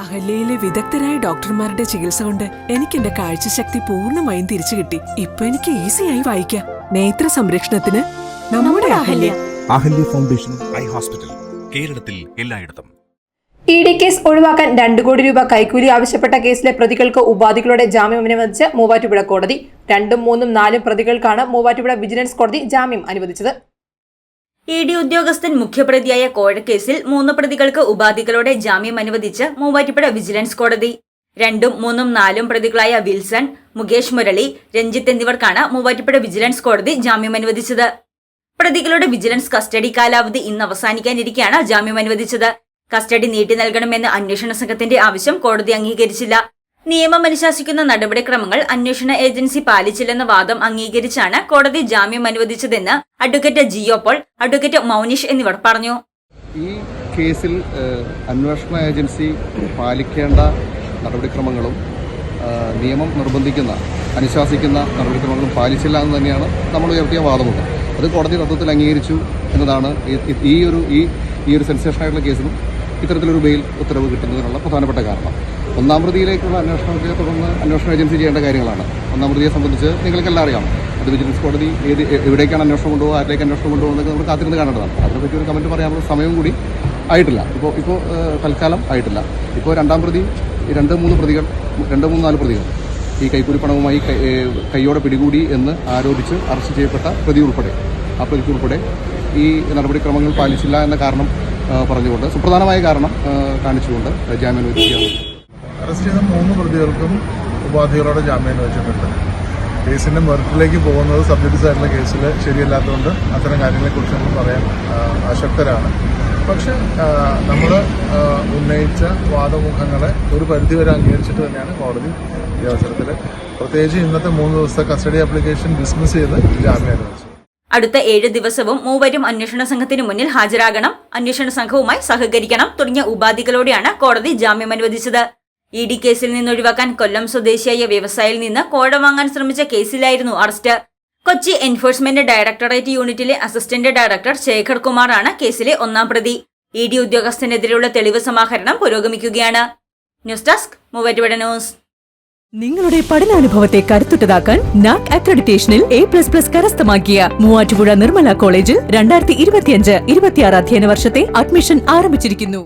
അഹല്യയിലെ വിദഗ്ധരായ ഡോക്ടർമാരുടെ ചികിത്സ കൊണ്ട് എനിക്ക് എന്റെ കാഴ്ചശക്തി പൂർണ്ണമായും തിരിച്ചു കിട്ടി. ഇപ്പൊ എനിക്ക് ഈസിയായി വായിക്കാം. നേത്ര സംരക്ഷണത്തിന് നമ്മുടെ Ahalya. Ahalya foundation eye hospital, കേരളത്തിൽ എല്ലായിടത്തും. ഇഡി കേസ് ഒഴിവാക്കാൻ 2 കോടി രൂപ കൈക്കൂലി ആവശ്യപ്പെട്ട കേസിലെ പ്രതികൾക്ക് ഉപാധികളോടെ ജാമ്യം അനുവദിച്ച് മൂവാറ്റുപുഴ കോടതി. 2, 3, 4 പ്രതികൾക്കാണ് മൂവാറ്റുപുഴ വിജിലൻസ് കോടതി ജാമ്യം അനുവദിച്ചത്. ഇഡി ഉദ്യോഗസ്ഥൻ മുഖ്യപ്രതിയായ കോഴക്കേസിൽ 3 പ്രതികൾക്ക് ഉപാധികളോടെ ജാമ്യം അനുവദിച്ച് മൂവാറ്റുപുഴ വിജിലൻസ് കോടതി. 2, 3, 4 പ്രതികളായ വിൽസൺ, മുകേഷ് മുരളി, രഞ്ജിത്ത് എന്നിവർക്കാണ് മൂവാറ്റുപുഴ വിജിലൻസ് കോടതി ജാമ്യം അനുവദിച്ചത്. പ്രതികളുടെ വിജിലൻസ് കസ്റ്റഡി കാലാവധി ഇന്ന് അവസാനിക്കാനിരിക്കെയാണ് ജാമ്യം അനുവദിച്ചത്. കസ്റ്റഡി നീട്ടി നൽകണമെന്ന അന്വേഷണ സംഘത്തിന്റെ ആവശ്യം കോടതി അംഗീകരിച്ചില്ല. നിയമം അനുശാസിക്കുന്ന നടപടിക്രമങ്ങൾ അന്വേഷണ ഏജൻസി പാലിച്ചില്ലെന്ന വാദം അംഗീകരിച്ചാണ് കോടതി ജാമ്യം അനുവദിച്ചതെന്ന് അഡ്വക്കേറ്റ് ജിയോ പോൾ, അഡ്വക്കേറ്റ് മൗനിഷ് എന്നിവർ പറഞ്ഞു. ഈ കേസിൽ അന്വേഷണ ഏജൻസി പാലിക്കേണ്ട നടപടിക്രമങ്ങളും നിയമം നിർബന്ധിക്കുന്ന അനുശാസിക്കുന്ന നടപടിക്രമങ്ങളും പാലിച്ചില്ല എന്ന് തന്നെയാണ് നമ്മൾ ഉയർത്തിയ വാദമുണ്ട്. അത് കോടതി തത്വത്തിൽ അംഗീകരിച്ചു എന്നതാണ് ഈ ഒരു സെൻസേഷനായിട്ടുള്ള കേസിലും ഇത്തരത്തിലൊരു ബെയിൽ ഉത്തരവ് കിട്ടുന്നതിനുള്ള പ്രധാനപ്പെട്ട കാരണം. 1-ാം പ്രതിയിലേക്കുള്ള അന്വേഷണത്തെ തുടർന്ന് അന്വേഷണ ഏജൻസി ചെയ്യേണ്ട കാര്യങ്ങളാണ്. 1-ാം പ്രതിയെ സംബന്ധിച്ച് നിങ്ങൾക്കെല്ലാം അറിയാം, അത് വിജിലൻസ് കോടതി എവിടേക്കാണ് അന്വേഷണം കൊണ്ടുപോകുക, ആരിലേക്ക് അന്വേഷണം കൊണ്ടുപോകുന്നത് നമ്മൾ കാത്തിരുന്ന് കാണേണ്ടതാണ്. അതിനെപ്പറ്റി ഒരു കമൻറ്റ് പറയാനുള്ള സമയം കൂടി ആയിട്ടില്ല. ഇപ്പോൾ തൽക്കാലം ആയിട്ടില്ല. ഇപ്പോൾ 2-ാം പ്രതി, 2, 3 പ്രതികൾ, 2, 3, 4 പ്രതികൾ ഈ കൈക്കൂലി പണവുമായി കൈയോടെ പിടികൂടി എന്ന് ആരോപിച്ച് അറസ്റ്റ് ചെയ്യപ്പെട്ട പ്രതിക്ക് ഉൾപ്പെടെ ഈ നടപടിക്രമങ്ങൾ പാലിച്ചില്ല എന്ന കാരണം പറഞ്ഞുകൊണ്ട്, സുപ്രധാനമായ കാരണം കാണിച്ചുകൊണ്ട് ജാമ്യം അനുവദിക്കുകയാണ്. അറസ്റ്റ് ചെയ്ത 3 പ്രതികൾക്കും ഉപാധികളോടെ ജാമ്യം അനുവദിച്ചിട്ടുണ്ട്. കേസിൻ്റെ മെറിറ്റിലേക്ക് പോകുന്നത് സബ്ജക്ട്സ് ആയിട്ടുള്ള കേസിൽ ശരിയല്ലാത്തതുകൊണ്ട് അത്തരം കാര്യങ്ങളെക്കുറിച്ച് നമ്മൾ പറയാൻ അശക്തരാണ്. പക്ഷെ നമ്മൾ ഉന്നയിച്ച വാദമുഖങ്ങളെ ഒരു പരിധിവരെ അംഗീകരിച്ചിട്ട് തന്നെയാണ് കോടതി ഈ അവസരത്തിൽ പ്രത്യേകിച്ച് ഇന്നത്തെ 3 ദിവസത്തെ കസ്റ്റഡി ആപ്ലിക്കേഷൻ ഡിസ്മിസ് ചെയ്ത് ജാമ്യം അനുവദിച്ചു. അടുത്ത 7 ദിവസവും മൂവരും അന്വേഷണ സംഘത്തിന് മുന്നിൽ ഹാജരാകണം, അന്വേഷണ സംഘവുമായി സഹകരിക്കണം തുടങ്ങിയ ഉപാധികളോടെയാണ് കോടതി ജാമ്യം അനുവദിച്ചത്. ഇഡി കേസിൽ നിന്ന് ഒഴിവാക്കാൻ കൊല്ലം സ്വദേശിയായ വ്യവസായിയിൽ നിന്ന് കോഴ വാങ്ങാൻ ശ്രമിച്ച കേസിലായിരുന്നു അറസ്റ്റ്. കൊച്ചി എൻഫോഴ്സ്മെന്റ് ഡയറക്ടറേറ്റ് യൂണിറ്റിലെ അസിസ്റ്റന്റ് ഡയറക്ടർ ശേഖർ കുമാറാണ് കേസിലെ 1-ാം പ്രതി. ഇഡി ഉദ്യോഗസ്ഥനെതിരെയുള്ള തെളിവ് സമാഹരണം പുരോഗമിക്കുകയാണ്. News desk Muvattupuzha news. നിങ്ങളുടെ പഠനാനുഭവത്തെ കരുത്തുറ്റതാക്കാൻ നാക് അക്രഡിറ്റേഷനിൽ A++ കരസ്ഥമാക്കിയ മൂവാറ്റുപുഴ നിർമ്മല കോളേജിൽ 2025-26 അധ്യയന വർഷത്തെ അഡ്മിഷൻ ആരംഭിച്ചിരിക്കുന്നു.